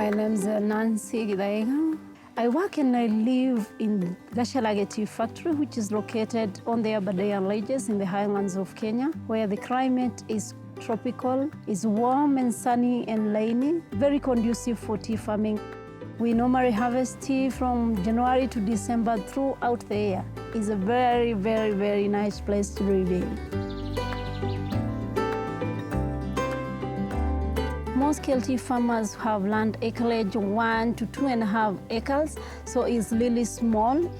My name's Nancy Gidaiga. I work and I live in Gashalage Tea Factory, which is located on the Aberdare Ridges in the highlands of Kenya, where the climate is tropical, is warm and sunny and rainy, very conducive for tea farming. We normally harvest tea from January to December throughout the year. It's a very, very, very nice place to live in. Small-scale tea farmers have land acreage 1 to 2.5 acres, so it's really small.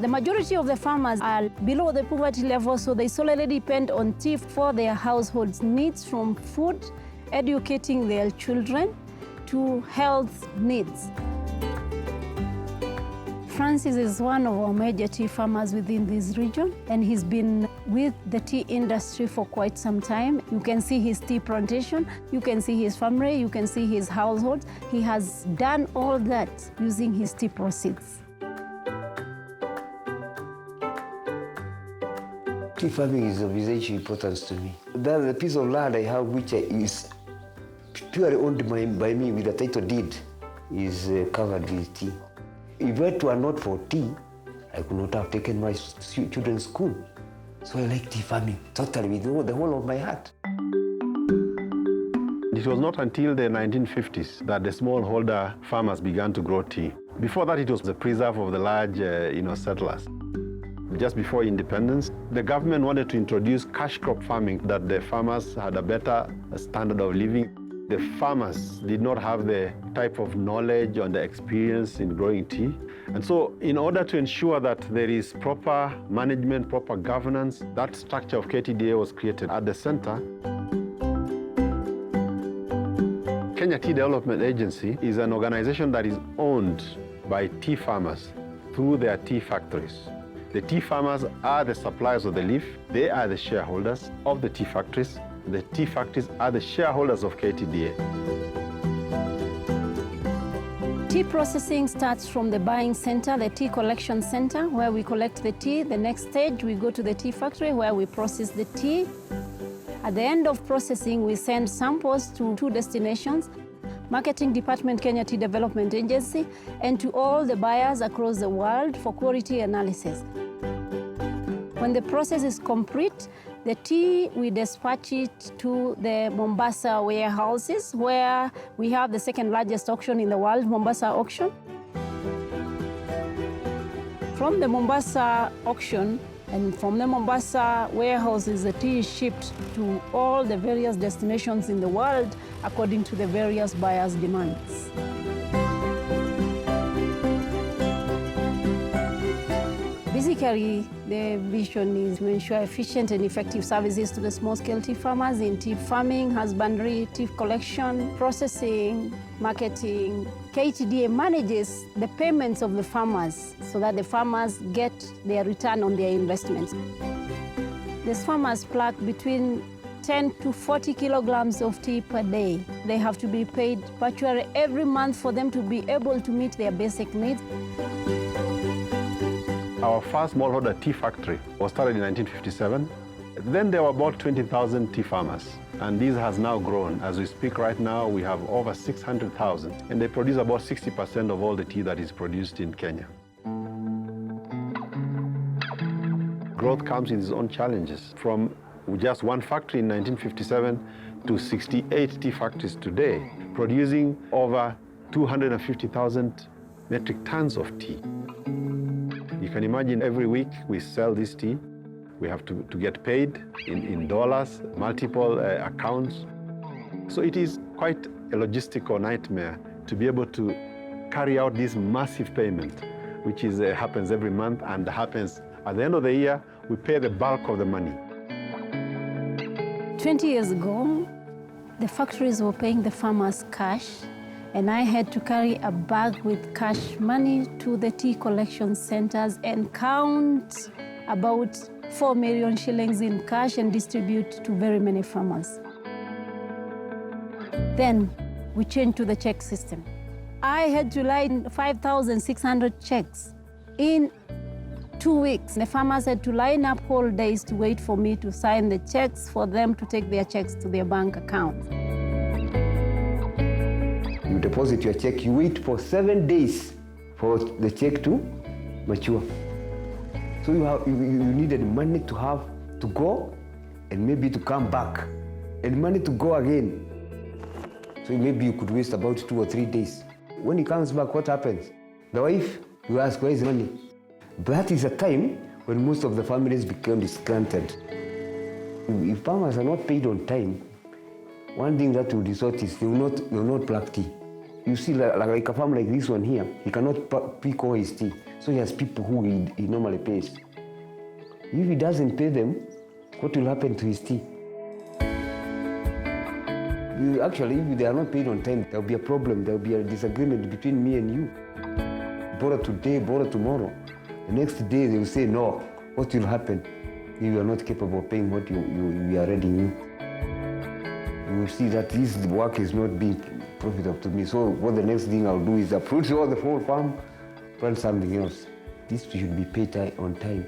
The majority of the farmers are below the poverty level, so they solely depend on tea for their households' needs, from food, educating their children, to health needs. Francis is one of our major tea farmers within this region, and he's been with the tea industry for quite some time. You can see his tea plantation, you can see his family, you can see his household. He has done all that using his tea proceeds. Tea farming is of essential importance to me. There's a piece of land I have which is purely owned by me with a title deed, is covered with tea. If it were not for tea, I could not have taken my children to school. So I like tea farming totally with the whole of my heart. It was not until the 1950s that the smallholder farmers began to grow tea. Before that, it was the preserve of the large settlers. Just before independence, the government wanted to introduce cash crop farming, that the farmers had a better standard of living. The farmers did not have the type of knowledge and the experience in growing tea. And so in order to ensure that there is proper management, proper governance, that structure of KTDA was created. At the center, Kenya Tea Development Agency is an organization that is owned by tea farmers through their tea factories. The tea farmers are the suppliers of the leaf. They are the shareholders of the tea factories. The tea factories are the shareholders of KTDA. Tea processing starts from the buying center, the tea collection center, where we collect the tea. The next stage, we go to the tea factory where we process the tea. At the end of processing, we send samples to 2 destinations: Marketing Department, Kenya Tea Development Agency, and to all the buyers across the world for quality analysis. When the process is complete, the tea, we dispatch it to the Mombasa warehouses, where we have the second largest auction in the world, Mombasa auction. From the Mombasa auction and from the Mombasa warehouses, the tea is shipped to all the various destinations in the world according to the various buyers' demands. Basically, the vision is to ensure efficient and effective services to the small-scale tea farmers in tea farming, husbandry, tea collection, processing, marketing. KTDA manages the payments of the farmers so that the farmers get their return on their investments. These farmers pluck between 10 to 40 kilograms of tea per day. They have to be paid virtually every month for them to be able to meet their basic needs. Our first smallholder tea factory was started in 1957. Then there were about 20,000 tea farmers, and this has now grown. As we speak right now, we have over 600,000, and they produce about 60% of all the tea that is produced in Kenya. Growth comes with its own challenges. From just one factory in 1957 to 68 tea factories today, producing over 250,000 metric tons of tea. You can imagine every week we sell this tea. We have to get paid in dollars, multiple accounts. So it is quite a logistical nightmare to be able to carry out this massive payment, which happens every month and happens at the end of the year. We pay the bulk of the money. 20 years ago, the factories were paying the farmers cash, and I had to carry a bag with cash money to the tea collection centers and count about 4 million shillings in cash and distribute to very many farmers. Then we changed to the check system. I had to line 5,600 checks in 2 weeks. The farmers had to line up whole days to wait for me to sign the checks for them to take their checks to their bank account. You deposit your check, you wait for 7 days for the check to mature. So you needed money to go and maybe to come back and money to go again. So maybe you could waste about 2 or 3 days. When he comes back, what happens? The wife, you ask, where is money? That is a time when most of the families become disgruntled. If farmers are not paid on time, one thing that will result is they will not pluck tea. You see, like a farm like this one here, he cannot pick all his tea. So he has people who he normally pays. If he doesn't pay them, what will happen to his tea? Actually, if they are not paid on time, there will be a problem. There will be a disagreement between me and you. Borrow today, borrow tomorrow. The next day they will say, no, what will happen if you are not capable of paying what we are already in? You will see that this work is not being profitable to me. So what the next thing I'll do is uproot all the whole farm, plant something else. This should be paid on time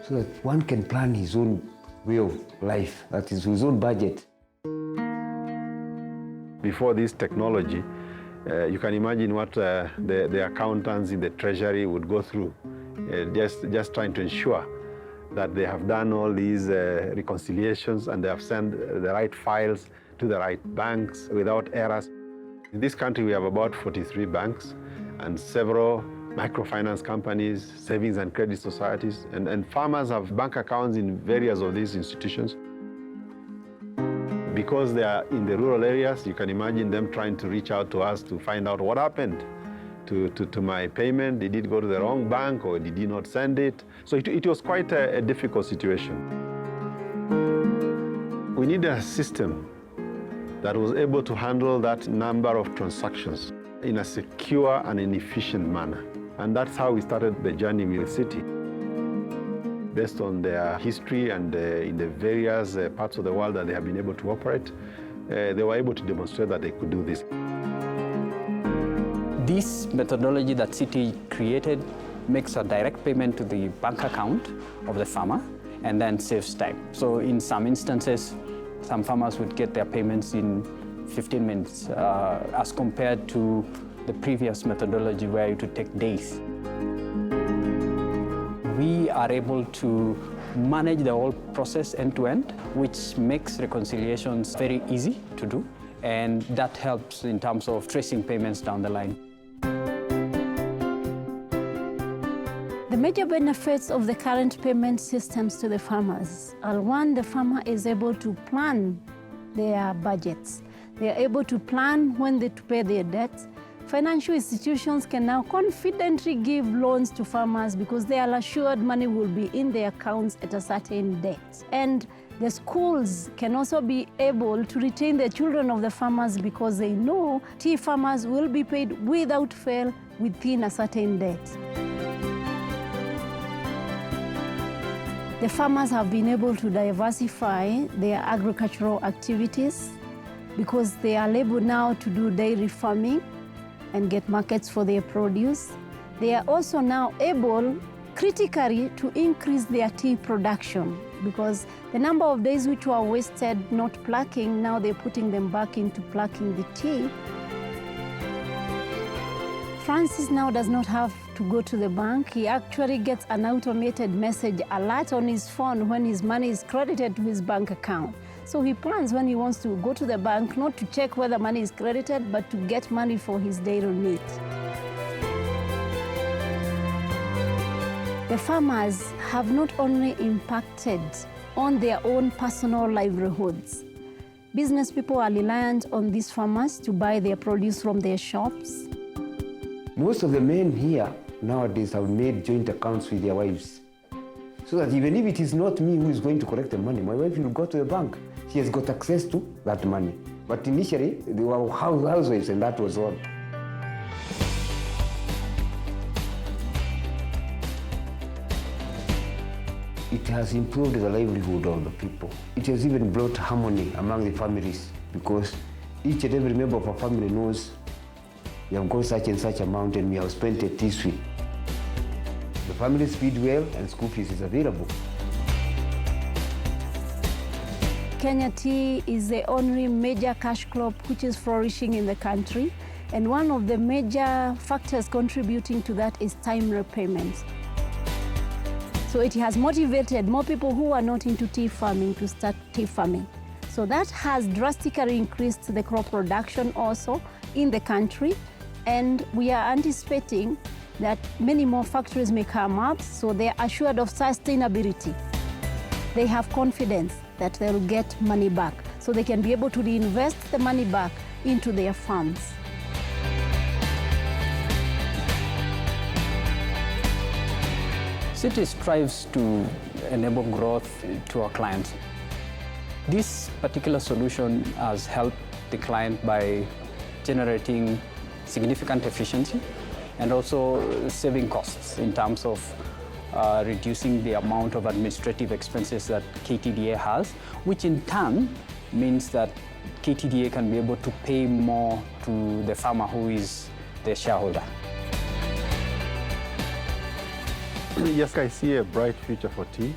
so that one can plan his own way of life, that is his own budget. Before this technology, you can imagine what the accountants in the treasury would go through, just trying to ensure that they have done all these reconciliations and they have sent the right files to the right banks without errors. In this country, we have about 43 banks and several microfinance companies, savings and credit societies, and farmers have bank accounts in various of these institutions. Because they are in the rural areas, you can imagine them trying to reach out to us to find out what happened to my payment. Did it go to the wrong bank or did he not send it? So it was quite a difficult situation. We needed a system that was able to handle that number of transactions in a secure and an efficient manner. And that's how we started the journey with Citi. Based on their history and in the various parts of the world that they have been able to operate, they were able to demonstrate that they could do this. This methodology that Citi created makes a direct payment to the bank account of the farmer and then saves time. So in some instances, some farmers would get their payments in 15 minutes as compared to the previous methodology where it would take days. We are able to manage the whole process end-to-end, which makes reconciliations very easy to do, and that helps in terms of tracing payments down the line. The major benefits of the current payment systems to the farmers are: one, the farmer is able to plan their budgets. They are able to plan when they pay their debts. Financial institutions can now confidently give loans to farmers because they are assured money will be in their accounts at a certain date. And the schools can also be able to retain the children of the farmers because they know tea farmers will be paid without fail within a certain date. The farmers have been able to diversify their agricultural activities because they are able now to do dairy farming and get markets for their produce. They are also now able, critically, to increase their tea production because the number of days which were wasted not plucking, now they're putting them back into plucking the tea. Francis now does not have to go to the bank. He actually gets an automated message alert on his phone when his money is credited to his bank account. So he plans when he wants to go to the bank, not to check whether money is credited, but to get money for his daily needs. The farmers have not only impacted on their own personal livelihoods. Business people are reliant on these farmers to buy their produce from their shops. Most of the men here nowadays have made joint accounts with their wives. So that even if it is not me who is going to collect the money, my wife will go to the bank. She has got access to that money. But initially, they were housewives, and that was all. It has improved the livelihood of the people. It has even brought harmony among the families because each and every member of a family knows we have got such and such amount and we have spent it this week. The families feed well and school fees is available. Kenya tea is the only major cash crop which is flourishing in the country. And one of the major factors contributing to that is time repayments. So it has motivated more people who are not into tea farming to start tea farming. So that has drastically increased the crop production also in the country. And we are anticipating that many more factories may come up, so they are assured of sustainability. They have confidence that they'll get money back, so they can be able to reinvest the money back into their farms. Citi strives to enable growth to our clients. This particular solution has helped the client by generating significant efficiency and also saving costs in terms of reducing the amount of administrative expenses that KTDA has, which in turn means that KTDA can be able to pay more to the farmer who is the shareholder. Yes, I see a bright future for tea.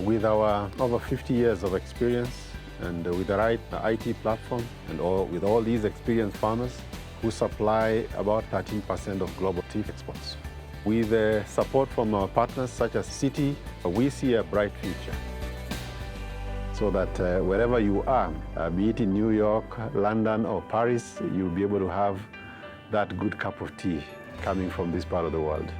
With our over 50 years of experience and with the right IT platform and with all these experienced farmers who supply about 13% of global tea exports. With the support from our partners such as Citi, we see a bright future. So that wherever you are, be it in New York, London or Paris, you'll be able to have that good cup of tea coming from this part of the world.